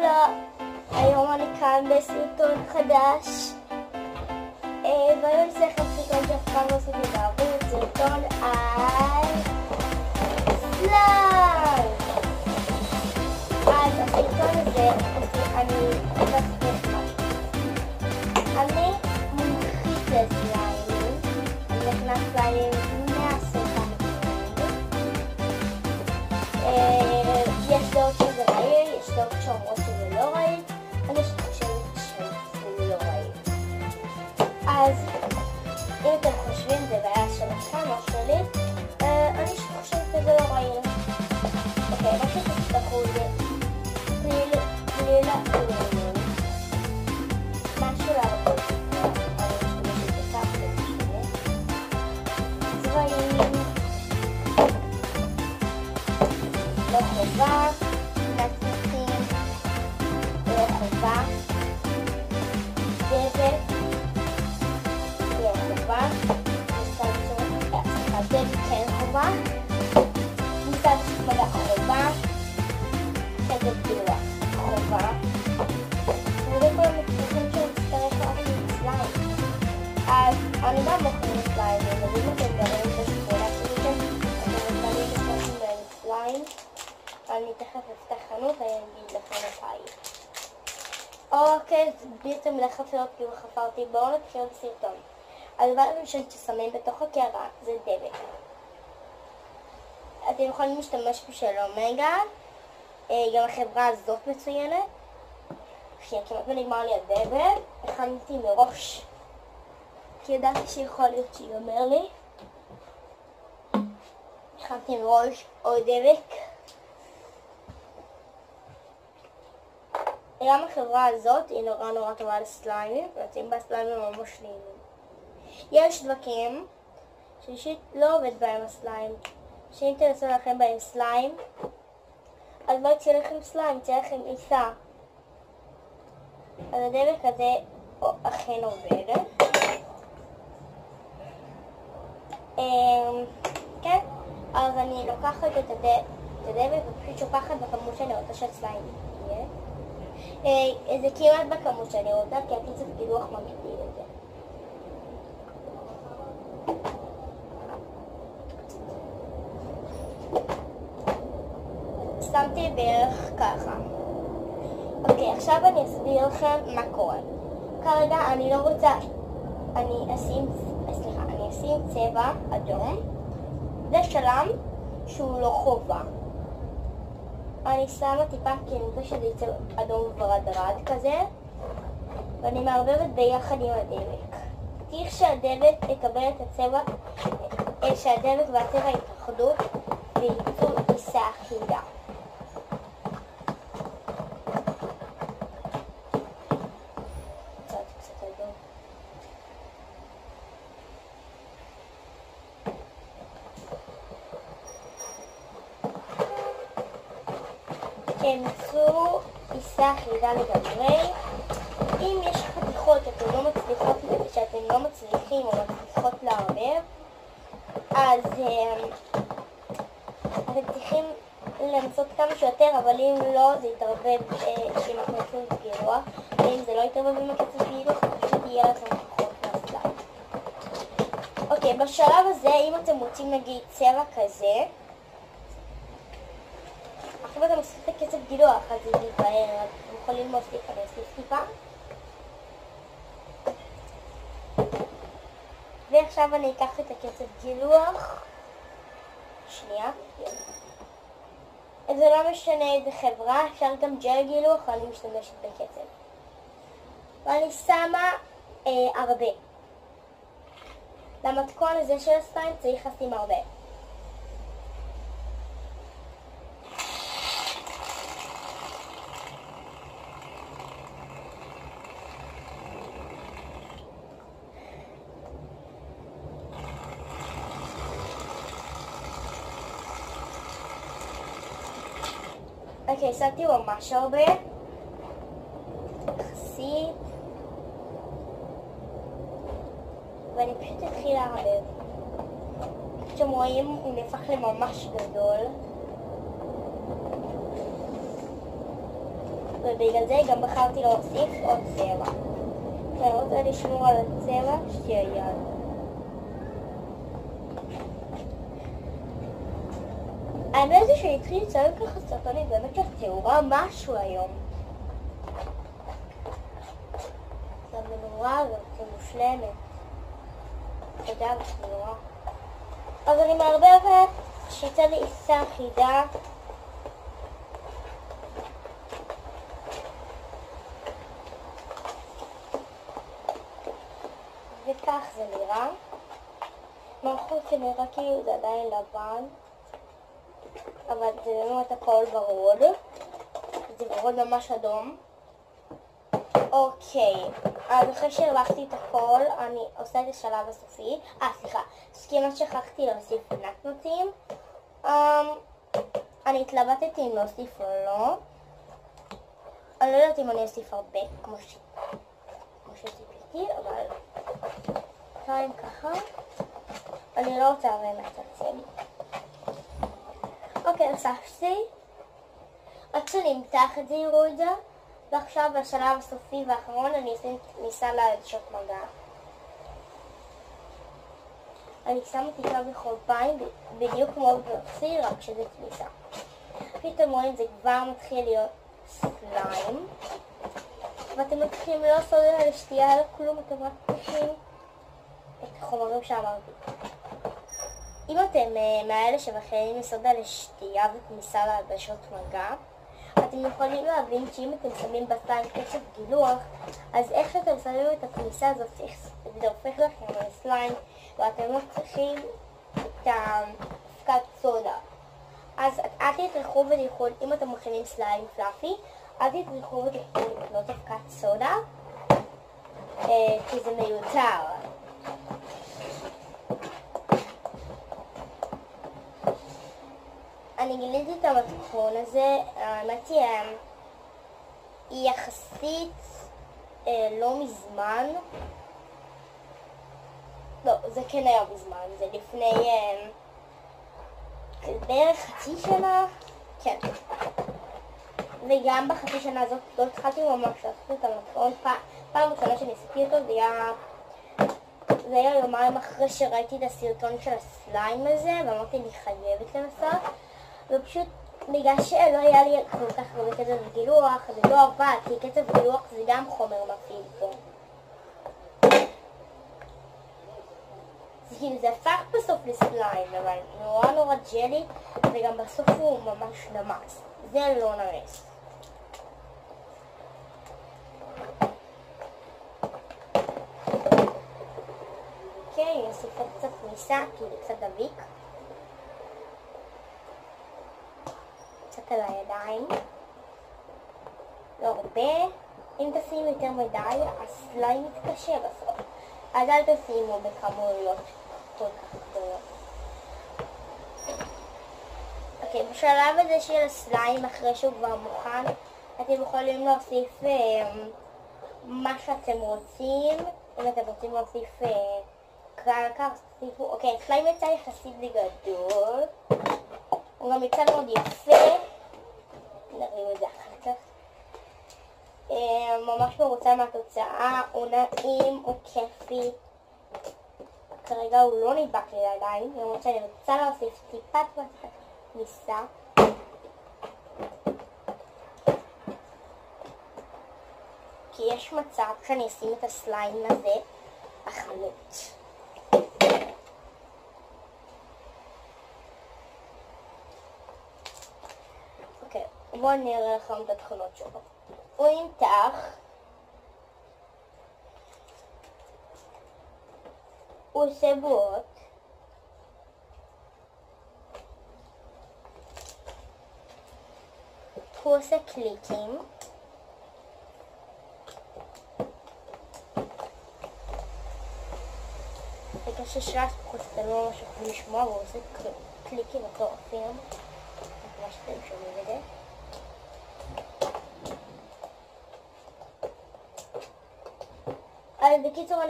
לכולם, היום אני כאן בסרטון חדש והיום נעשה לכם סרטון שאף פעם לא עשיתי בערוץ, סרטון על סליים. אז הסרטון הזה, אני מומחית לסליימים, אני מכינה סליימים מהסוף המקומיים. יש דעות שזה רעיל, יש דעות שאומרות שזה לא רעיל, אני חושבת שזה לא רעיל. אז אם אתם חושבים זה בעיה שלכם או שלי, אני חושבת שזה לא רעיל. אוקיי, מה שתצטרכו זה פלילה ולמון, משהו להראות את זה, אני משתמשת בכך צבעים, לא חובה, נצנצים, לא חובה, דבק, לא חובה, דבק כן חובה, מצד שמדה חובה, כזה פילוח חובה, וזה כל המקרים שנצטרך להכין סליים. אז אני גם מוכרת סליימים, אז אם אתם גרים בשכונה שלכם, אתם יכולים להשתמש בהם סליים. אני תכף אפתח חנות ואני אגיד לכם מתי. אוקיי, בלי יותר מדי חפירות כי הוא חפרתי, בואו נתחיל בסרטון. הדבר הראשון ששמים בתוך הקערה זה דבק. אתם יכולים להשתמש בשביל אומגה, גם החברה הזאת מצוינת. כמעט ונגמר לי הדבק, הכנתי מראש כי ידעתי שיכול להיות שיגמר לי. הכנתי מראש עוד דבק. גם החברה הזאת היא נורא טובה לסליימים, ויוצאים בסליימים ממש נעימים. יש דבקים שאישית לא עובד בהם הסליים, שאם תנסו לכם בהם סליים, אז לא יצא לכם סליים, יצא לכם עיסה. אז הדבק הזה אכן עובד. כן, אז אני לוקחת את הדבק ופשוט שופחת בכמות שאני רוצה של סליים יהיה. זה כמעט בכמות שאני רוצה, כי הקצב גילוח מגדיל את זה. שמתי בערך ככה. אוקיי, עכשיו אני אסביר לכם מה קורה. כרגע אני לא רוצה, אני אשים צבע אדום. זה שלם שהוא לא חובה. אני שמה טיפה כי אני רוצה שזה יצא אדום ורדרד כזה, ואני מערבבת ביחד עם הדבק. צריך שהדבק יקבל את הצבע, שהדבק והצבע יתאחדו וייצאו עיסה אחידה. קצת אדום. תמצאו עיסה אחידה לגמרי. אם יש חתיכות שאתם לא מצליחים או מצליחות לערבב, אז אתם צריכים לנסות כמה שיותר, אבל אם לא זה יתערבב עם הקצב גילוח, ואם זה לא יתערבב עם הקצב גילוח, פשוט יהיה לכם פחות מהסליים. אוקיי, בשלב הזה אם אתם רוצים נגיד צבע כזה, עכשיו אתה מוסיף את הקצב גילוח, אז זה יתבהר, אתם יכולים להוסיף, אני אוסיף טיפה. ועכשיו אני אקח את הקצב גילוח. שנייה. אז זה לא משנה איזה חברה, אפשר גם ג'ל גילוח, אני משתמשת בקצב. ואני שמה הרבה. למתכון הזה של הסליים צריך לשים הרבה. אוקיי, שמתי ממש הרבה, יחסית, ואני פשוט אתחיל לערבב. אתם רואים, הוא נהפך לממש גדול. ובגלל זה גם בחרתי להוסיף עוד צבע. אני רוצה לשמור על הצבע שהיה. האמת זה שהתחיל לצלם ככה סרטונים, באמת שהתאורה משהו היום. זה מנורה הזאת, זה מושלמת. תודה בתנועה. אז אני מערבבת שיצא לי עיסה אחידה. וכך זה נראה. מהחוץ זה נראה כאילו זה עדיין לבן. אבל זה באמת הכל ורוד. זה ורוד ממש אדום. אוקיי, אז אחרי שהרווחתי את הכל, אני עושה את השלב הסופי. סליחה, כמעט שכחתי להוסיף נקנוצים. אני התלבטתי אם להוסיף או לא. אני לא יודעת אם אני אוסיף הרבה, כמו שציפיתי, אבל שתיים ככה. אני לא רוצה הרבה מהצצל. אוקיי, הוספתי. עד שאני אמתח את זה, יראו את זה. ועכשיו בשלב הסופי והאחרון אני אשים כניסה לעדשות מגע. אני שמה טיפה בחולפיים בדיוק כמו בפרסי, רק שזה כניסה. פתאום רואים זה כבר מתחיל להיות סליים. ואתם מתחילים לא לעשות את זה לשתייה אלא כלום, אתם רק פותחים את החומרים שאמרתי. אם אתם מהאלה שמכינים מסודה לשתייה וכניסה לעדשות מגע, אתם יכולים להבין שאם אתם שמים בסליים קצב גילוח, אז איך שאתם שמים את הכניסה הזאת, זה הופך לכם לסליים, ואתם לא צריכים את אבקת סודה. אז אל תטרחו ותלכו, אם אתם מכינים סליים פלאפי, אל תטרחו ותלכו לקנות אבקת סודה, כי זה מיותר. אני גיליתי את המתכון הזה, האמת היא יחסית לא מזמן. לא, זה כן היה מזמן, זה לפני בערך חצי שנה, כן. וגם בחצי שנה הזאת לא התחלתי ממש לעשות את המתכון. פעם ראשונה שניסיתי אותו זה היה יומיים אחרי שראיתי את הסרטון של הסליים הזה, ואמרתי אני חייבת לנסות. ופשוט בגלל שלא היה לי כל כך הרבה קצב גילוח, זה לא עבד, כי קצב גילוח זה גם חומר מפעיל פה. זה כאילו זה הפך בסוף לסליים, אבל נורא ג'לי, וגם בסוף הוא ממש נמס. זה לא נמס. אוקיי, אני אוסיפה קצת כניסה, כי זה קצת דביק. קצת על הידיים, לא הרבה. אם תשימו יותר מדי, הסליים מתקשה בסוף, אז אל תשימו בכמויות כל כך גדולות. אוקיי, בשלב הזה של הסליים, אחרי שהוא כבר מוכן, אתם יכולים להוסיף מה שאתם רוצים. אם אתם רוצים להוסיף קרקר, תוסיפו. אוקיי, הסליים יצא יחסית בגדול, הוא גם יצא מאוד יפה, נראים את זה אחר כך. ממש מרוצה מהתוצאה, הוא נעים, הוא כיפי. כרגע הוא לא נדבק לי לידיים, למרות שאני רוצה להוסיף טיפת כניסה. כי יש מצב שאני אשים את הסליים הזה בחנות. בואו נראה לכם את התכונות שלו. הוא ימתח, הוא עושה בועות, הוא עושה קליקים, וכששלט בחוץ אתם לא ממש יכולים לשמוע, והוא עושה קליקים מטורפים, כמו שאתם שומעים את זה. אז בקיצור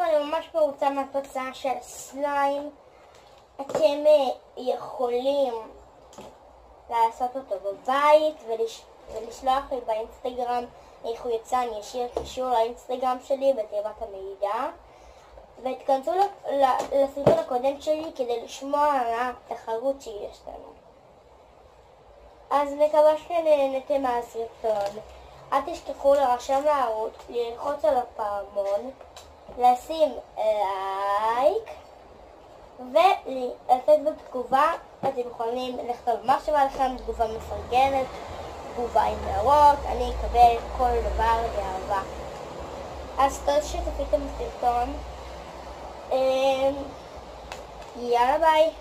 אני ממש מרוצה מהתוצאה של הסליים. אתם יכולים לעשות אותו בבית ולשלוח לי באינסטגרם איך הוא יצא. אני אשאיר קישור לאינסטגרם שלי בתיבת המידע, ותכנסו לסרטון הקודם שלי כדי לשמוע על התחרות שיש לנו. אז מקווה שנהנתם מהסרטון. אל תשכחו לרשם לערוץ, ללחוץ על הפעמון, לשים לייק ולתת בתגובה. אתם יכולים לכתוב מה שבא לכם, תגובה מפרגנת, תגובה עם הערות, אני אקבל כל דבר באהבה. אז תודה שצפיתם בסרטון. יאללה ביי.